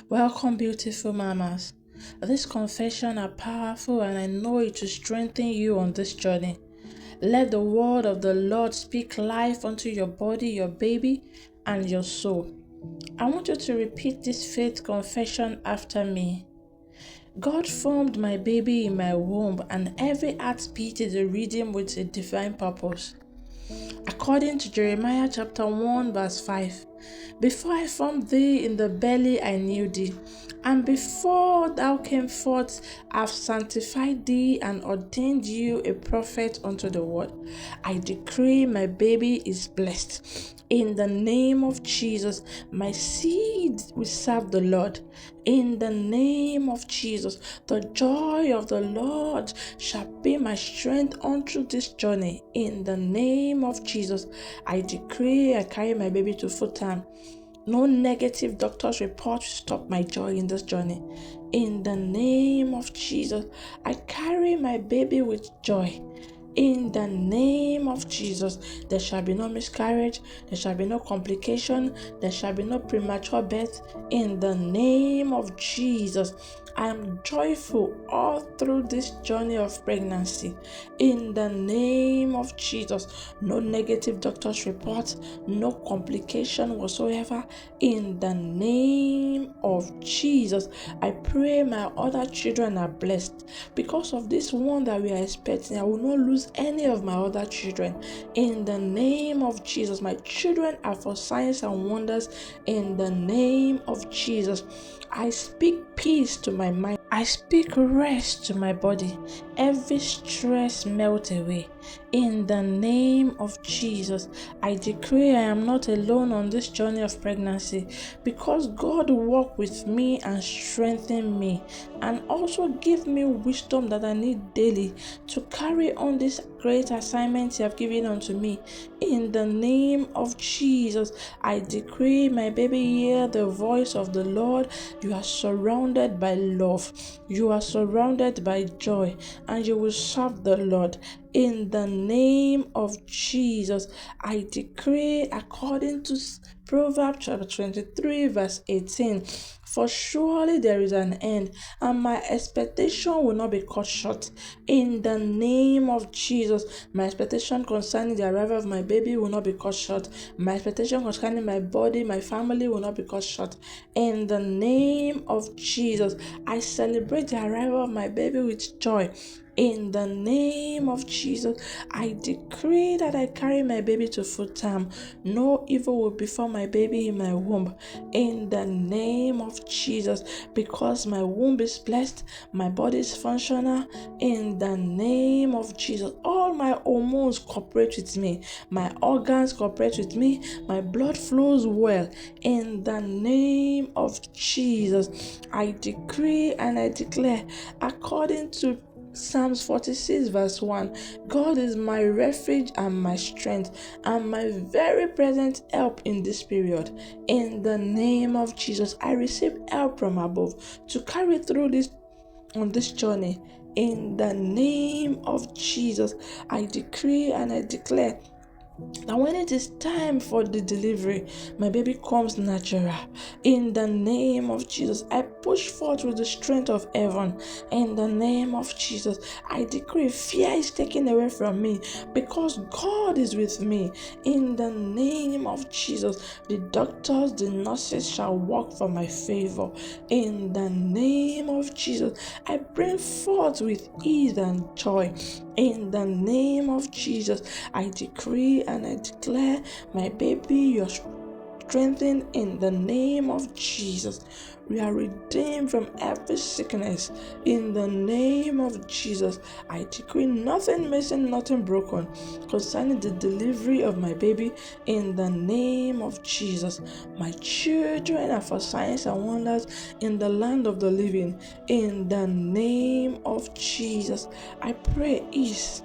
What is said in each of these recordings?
Welcome, beautiful mamas. This confession are powerful and I know it will strengthen you on this journey. Let the word of the Lord speak life unto your body, your baby, and your soul. I want you to repeat this faith confession after me. God formed my baby in my womb, and every heartbeat is a rhythm with a divine purpose. According to Jeremiah chapter 1 verse 5, before I formed thee in the belly I knew thee, and before thou came forth I've sanctified thee and ordained you a prophet unto the world. I decree my baby is blessed. In the name of Jesus, my seed will serve the Lord. In the name of Jesus, the joy of the Lord shall be my strength unto this journey. In the name of Jesus, I decree I carry my baby to full term. No negative doctor's report will stop my joy in this journey. In the name of Jesus, I carry my baby with joy. In the name of Jesus, there shall be no miscarriage, there shall be no complication, there shall be no premature birth. In the name of Jesus, I am joyful all through this journey of pregnancy. In the name of Jesus, no negative doctor's report, no complication whatsoever. In the name of Jesus, I pray my other children are blessed. Because of this one that we are expecting, I will not lose any of my other children. In the name of Jesus, my children are for signs and wonders. In the name of Jesus, I speak peace to my mind. I speak rest to my body. Every stress melt away. In the name of Jesus, I decree I am not alone on this journey of pregnancy, because God walk with me and strengthen me, and also give me wisdom that I need daily to carry on this great assignment you have given unto me. In the name of Jesus, I decree my baby hear the voice of the Lord. You are surrounded by love. You are surrounded by joy, and you will serve the Lord. In the name of Jesus, I decree according to Proverbs chapter 23 verse 18, for surely there is an end, and my expectation will not be cut short. In the name of Jesus, my expectation concerning the arrival of my baby will not be cut short. My expectation concerning my body, my family will not be cut short. In the name of Jesus, I celebrate the arrival of my baby with joy. In the name of Jesus, I decree that I carry my baby to full term. No evil will befall my baby in my womb. In the name of Jesus, because my womb is blessed, my body is functional. In the name of Jesus, all my hormones cooperate with me. My organs cooperate with me. My blood flows well. In the name of Jesus, I decree and I declare according to Psalms 46 verse 1, God is my refuge and my strength and my very present help in this period. In the name of Jesus, I receive help from above to carry through this journey. In the name of Jesus, I decree and I declare that when it is time for the delivery, my baby comes natural. In the name of Jesus, I push forth with the strength of heaven. In the name of Jesus, I decree fear is taken away from me, because God is with me. In the name of Jesus, the doctors, the nurses shall work for my favor. In the name of Jesus, I bring forth with ease and joy. In the name of Jesus, I decree and I declare my baby, you're strengthened in the name of Jesus. We are redeemed from every sickness. In the name of Jesus, I decree nothing missing, nothing broken concerning the delivery of my baby. In the name of Jesus, my children are for signs and wonders in the land of the living. In the name of Jesus, I pray ease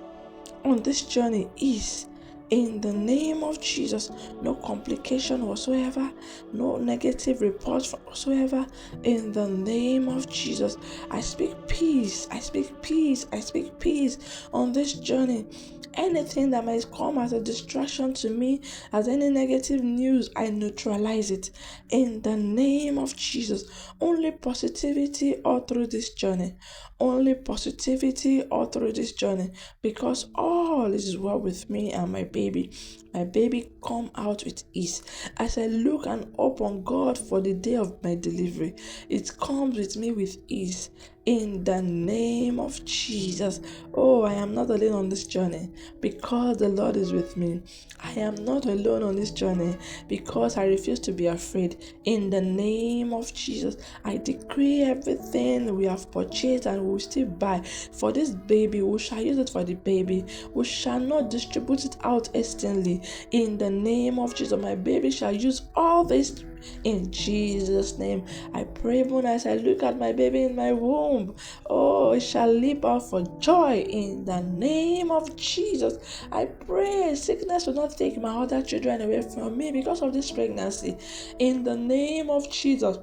on this journey, ease in the name of Jesus. No complication whatsoever, no negative reports whatsoever, in the name of Jesus. I speak peace, I speak peace, I speak peace on this journey. Anything that might come as a distraction to me, as any negative news, I neutralize it in the name of Jesus. Only positivity all through this journey. Only positivity all through this journey, because all is well with me and my baby. My baby come out with ease. As I look and hope on God for the day of my delivery, it comes with me with ease in the name of Jesus. Oh, I am not alone on this journey because the Lord is with me. I am not alone on this journey because I refuse to be afraid. In the name of Jesus, I decree everything we have purchased and we will still buy for this baby. We shall use it for the baby. We shall not distribute it out instantly. In the name of Jesus, my baby shall use all this in Jesus' name. I pray even as I look at my baby in my womb, oh, it shall leap out for joy in the name of Jesus. I pray sickness will not take my other children away from me because of this pregnancy. In the name of Jesus,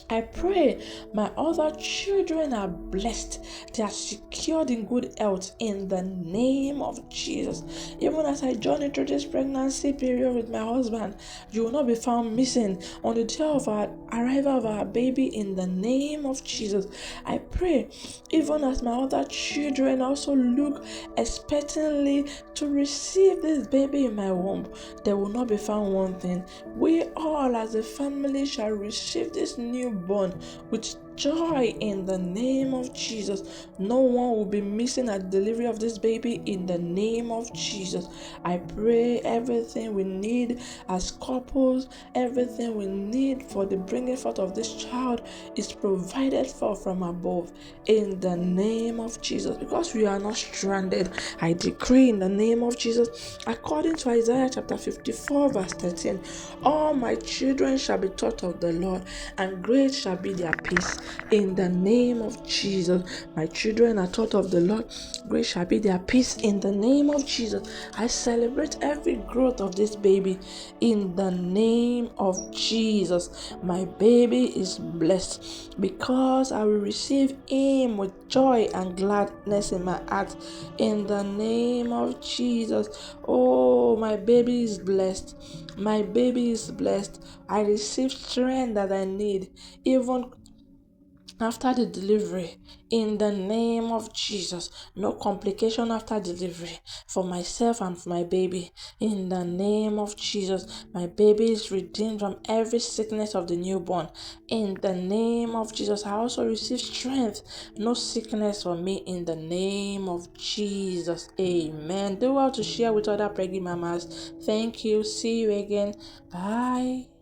I pray my other children are blessed. They are secured in good health in the name of Jesus. Even as I journey through this pregnancy period with my husband, you will not be found missing on the day of our arrival of our baby in the name of Jesus. I pray even as my other children also look expectantly to receive this baby in my womb, they will not be found wanting. We all as a family shall receive this newborn with joy in the name of Jesus. No one will be missing at the delivery of this baby in the name of Jesus. I pray everything we need as couples, everything we need for the bringing forth of this child is provided for from above in the name of Jesus, because we are not stranded. I decree in the name of Jesus, according to Isaiah chapter 54 verse 13, all my children shall be taught of the Lord, and great shall be their peace. In the name of Jesus, my children are taught of the Lord, great shall be their peace. In the name of Jesus, I celebrate every growth of this baby in the name of Jesus. My baby is blessed because I will receive him with joy and gladness in my heart in the name of Jesus. Oh, my baby is blessed. My baby is blessed. I receive strength that I need even after the delivery in the name of Jesus. No complication after delivery for myself and for my baby in the name of Jesus. My baby is redeemed from every sickness of the newborn in the name of Jesus. I also receive strength, no sickness for me in the name of Jesus. Amen. Do well to share with other pregnant mamas. Thank you. See you again. Bye.